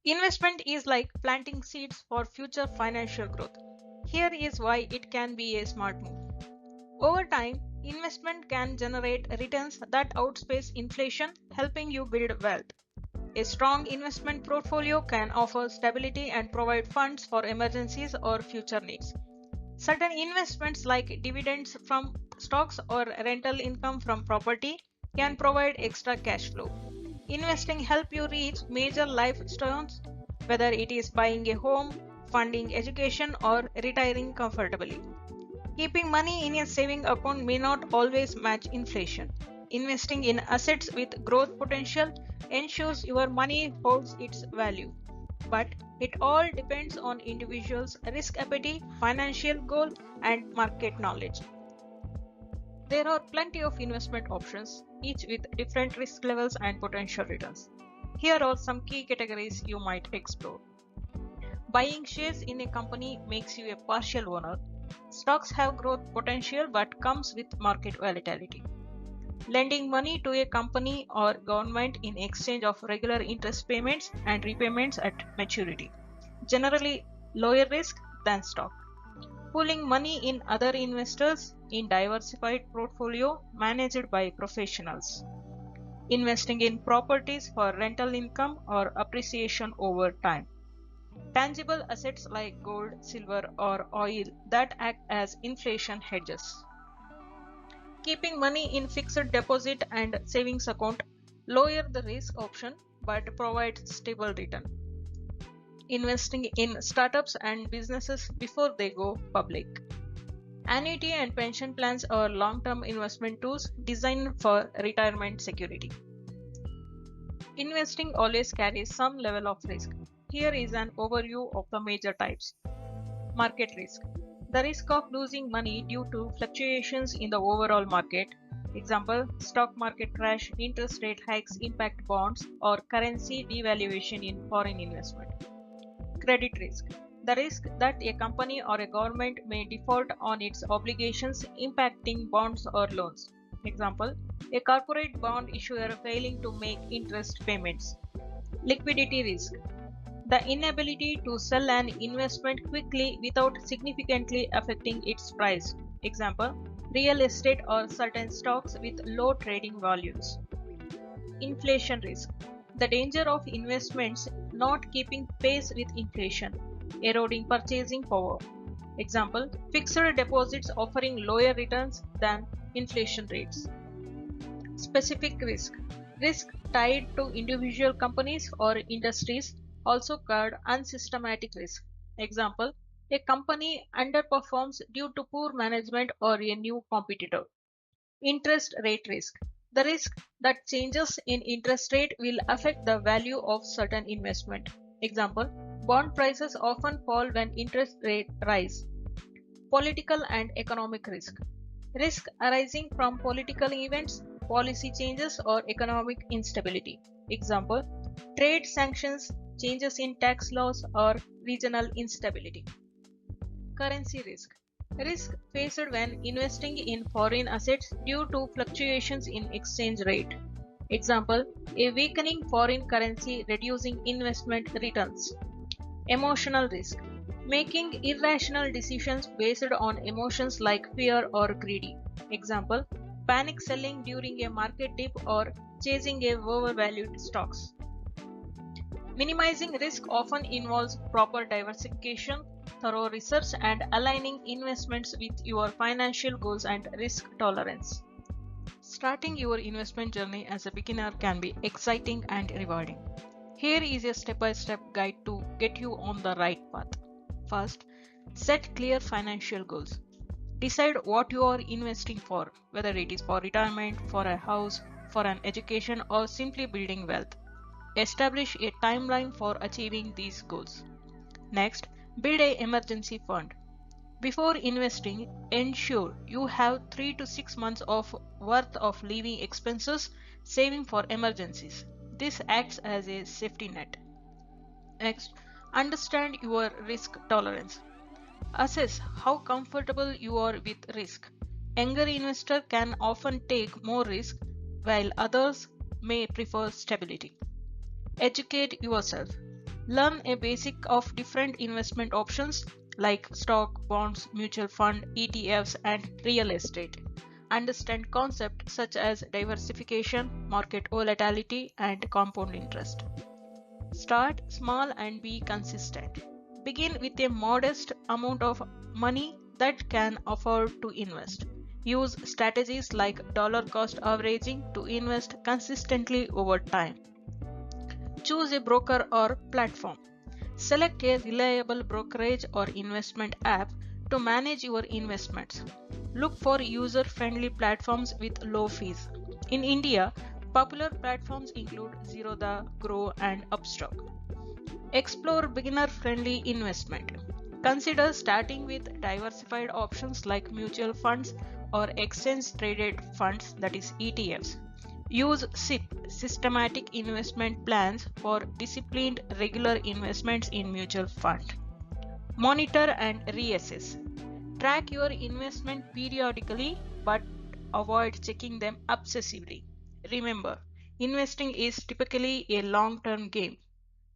Investment is like planting seeds for future financial growth. Here is why it can be a smart move. Over time, investment can generate returns that outpace inflation, helping you build wealth. A strong investment portfolio can offer stability and provide funds for emergencies or future needs. Certain investments like dividends from stocks or rental income from property can provide extra cash flow. Investing help you reach major life milestones, whether it is buying a home, funding education or retiring comfortably. Keeping money in a saving account may not always match inflation. Investing in assets with growth potential ensures your money holds its value. But it all depends on individuals' risk appetite, financial goal, and market knowledge. There are plenty of investment options, each with different risk levels and potential returns. Here are some key categories you might explore. Buying shares in a company makes you a partial owner. Stocks have growth potential but comes with market volatility. Lending money to a company or government in exchange of regular interest payments and repayments at maturity. Generally lower risk than stock. Pooling money in other investors in diversified portfolio managed by professionals. Investing in properties for rental income or appreciation over time. Tangible assets like gold, silver, or oil that act as inflation hedges. Keeping money in fixed deposit and savings account lower the risk option but provides stable return. Investing in startups and businesses before they go public. Annuity and pension plans are long-term investment tools designed for retirement security. Investing always carries some level of risk. Here is an overview of the major types. Market risk. The risk of losing money due to fluctuations in the overall market. Example, stock market crash, interest rate hikes impact bonds, or currency devaluation in foreign investment. Credit risk. The risk that a company or a government may default on its obligations impacting bonds or loans. Example, a corporate bond issuer failing to make interest payments. Liquidity risk. The inability to sell an investment quickly without significantly affecting its price. Example, real estate or certain stocks with low trading volumes. Inflation risk. The danger of investments not keeping pace with inflation, eroding purchasing power. Example, fixed deposits offering lower returns than inflation rates. Specific risk. Risk tied to individual companies or industries, also called unsystematic risk. Example, a company underperforms due to poor management or a new competitor. Interest rate risk. The risk that changes in interest rate will affect the value of certain investment. Example, bond prices often fall when interest rates rise. Political and economic risk. Risk arising from political events, policy changes or economic instability. Example, trade sanctions, changes in tax laws or regional instability. Currency risk. Risk faced when investing in foreign assets due to fluctuations in exchange rate. Example, a weakening foreign currency reducing investment returns. Emotional risk. Making irrational decisions based on emotions like fear or greedy. Example, panic selling during a market dip or chasing a overvalued stocks. Minimizing risk often involves proper diversification, thorough research, and aligning investments with your financial goals and risk tolerance. Starting your investment journey as a beginner can be exciting and rewarding. Here is a step-by-step guide to get you on the right path. First, set clear financial goals. Decide what you are investing for, whether it is for retirement, for a house, for an education, or simply building wealth. Establish a timeline for achieving these goals. Next, build an emergency fund. Before investing, ensure you have 3 to 6 months of worth of living expenses saving for emergencies. This acts as a safety net. Next, understand your risk tolerance. Assess how comfortable you are with risk. Younger investors can often take more risk while others may prefer stability. Educate yourself. Learn a basic of different investment options like stock, bonds, mutual fund, ETFs, and real estate. Understand concepts such as diversification, market volatility, and compound interest. Start small and be consistent. Begin with a modest amount of money that can afford to invest. Use strategies like dollar cost averaging to invest consistently over time. Choose a broker or platform. Select a reliable brokerage or investment app to manage your investments. Look for user-friendly platforms with low fees. In India, popular platforms include Zerodha, Grow, and Upstock. Explore beginner-friendly investment. Consider starting with diversified options like mutual funds or exchange-traded funds, that is ETFs. Use SIP, systematic investment plans, for disciplined regular investments in mutual fund. Monitor and reassess. Track your investment periodically but avoid checking them obsessively. Remember, investing is typically a long-term game.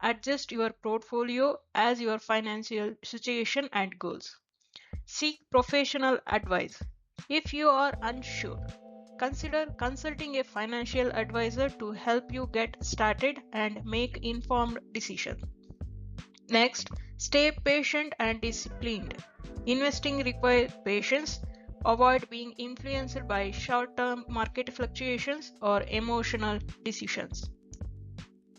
Adjust your portfolio as your financial situation and goals. Seek professional advice. If you are unsure, consider consulting a financial advisor to help you get started and make informed decisions. Next, stay patient and disciplined. Investing requires patience. Avoid being influenced by short-term market fluctuations or emotional decisions.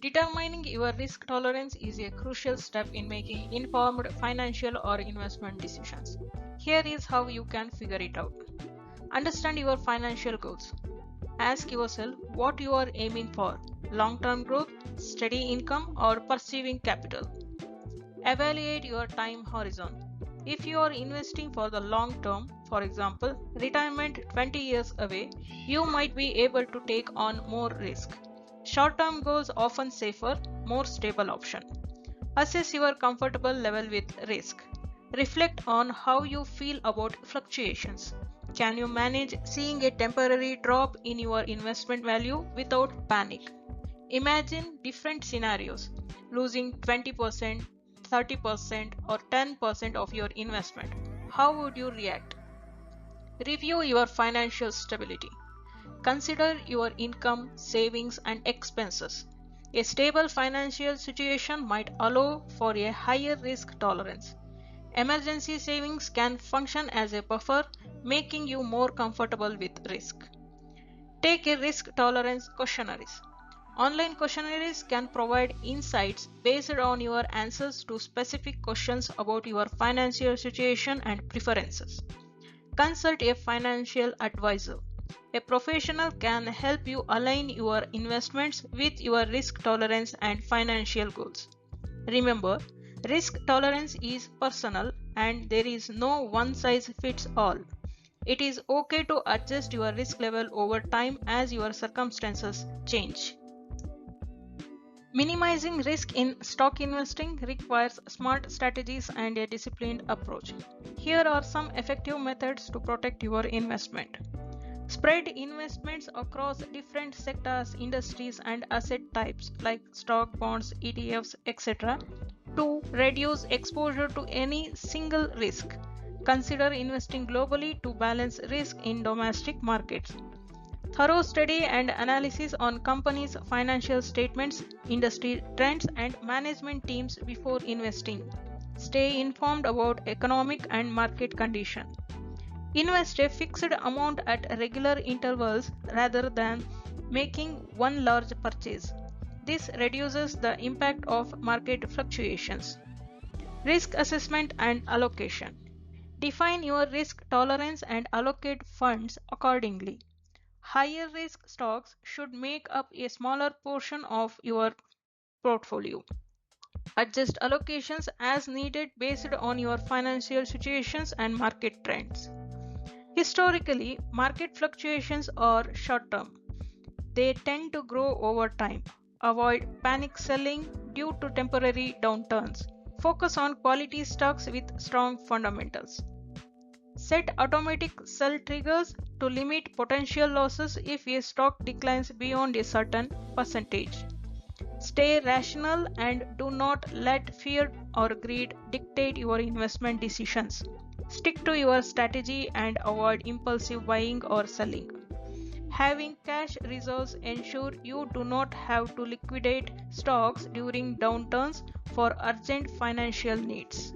Determining your risk tolerance is a crucial step in making informed financial or investment decisions. Here is how you can figure it out. Understand your financial goals. Ask yourself what you are aiming for: long-term growth, steady income, or pursuing capital. Evaluate your time horizon. If you are investing for the long term, for example, retirement 20 years away, you might be able to take on more risk. Short-term goals often safer, more stable option. Assess your comfortable level with risk. Reflect on how you feel about fluctuations. Can you manage seeing a temporary drop in your investment value without panic? Imagine different scenarios: losing 20%, 30%, or 10% of your investment. How would you react? Review your financial stability. Consider your income, savings, and expenses. A stable financial situation might allow for a higher risk tolerance. Emergency savings can function as a buffer, making you more comfortable with risk. Take a risk tolerance questionnaires. Online questionnaires can provide insights based on your answers to specific questions about your financial situation and preferences. Consult a financial advisor. A professional can help you align your investments with your risk tolerance and financial goals. Remember, risk tolerance is personal and there is no one size fits all. It is okay to adjust your risk level over time as your circumstances change. Minimizing risk in stock investing requires smart strategies and a disciplined approach. Here are some effective methods to protect your investment. Spread investments across different sectors, industries, and asset types like stock, bonds, ETFs, etc. to reduce exposure to any single risk. Consider investing globally to balance risk in domestic markets. Thorough study and analysis on companies' financial statements, industry trends, and management teams before investing. Stay informed about economic and market conditions. Invest a fixed amount at regular intervals rather than making one large purchase. This reduces the impact of market fluctuations. Risk assessment and allocation. Define your risk tolerance and allocate funds accordingly. Higher risk stocks should make up a smaller portion of your portfolio. Adjust allocations as needed based on your financial situations and market trends. Historically, market fluctuations are short term. They tend to grow over time. Avoid panic selling due to temporary downturns. Focus on quality stocks with strong fundamentals. Set automatic sell triggers to limit potential losses if a stock declines beyond a certain percentage. Stay rational and do not let fear or greed dictate your investment decisions. Stick to your strategy and avoid impulsive buying or selling. Having cash reserves ensure you do not have to liquidate stocks during downturns for urgent financial needs.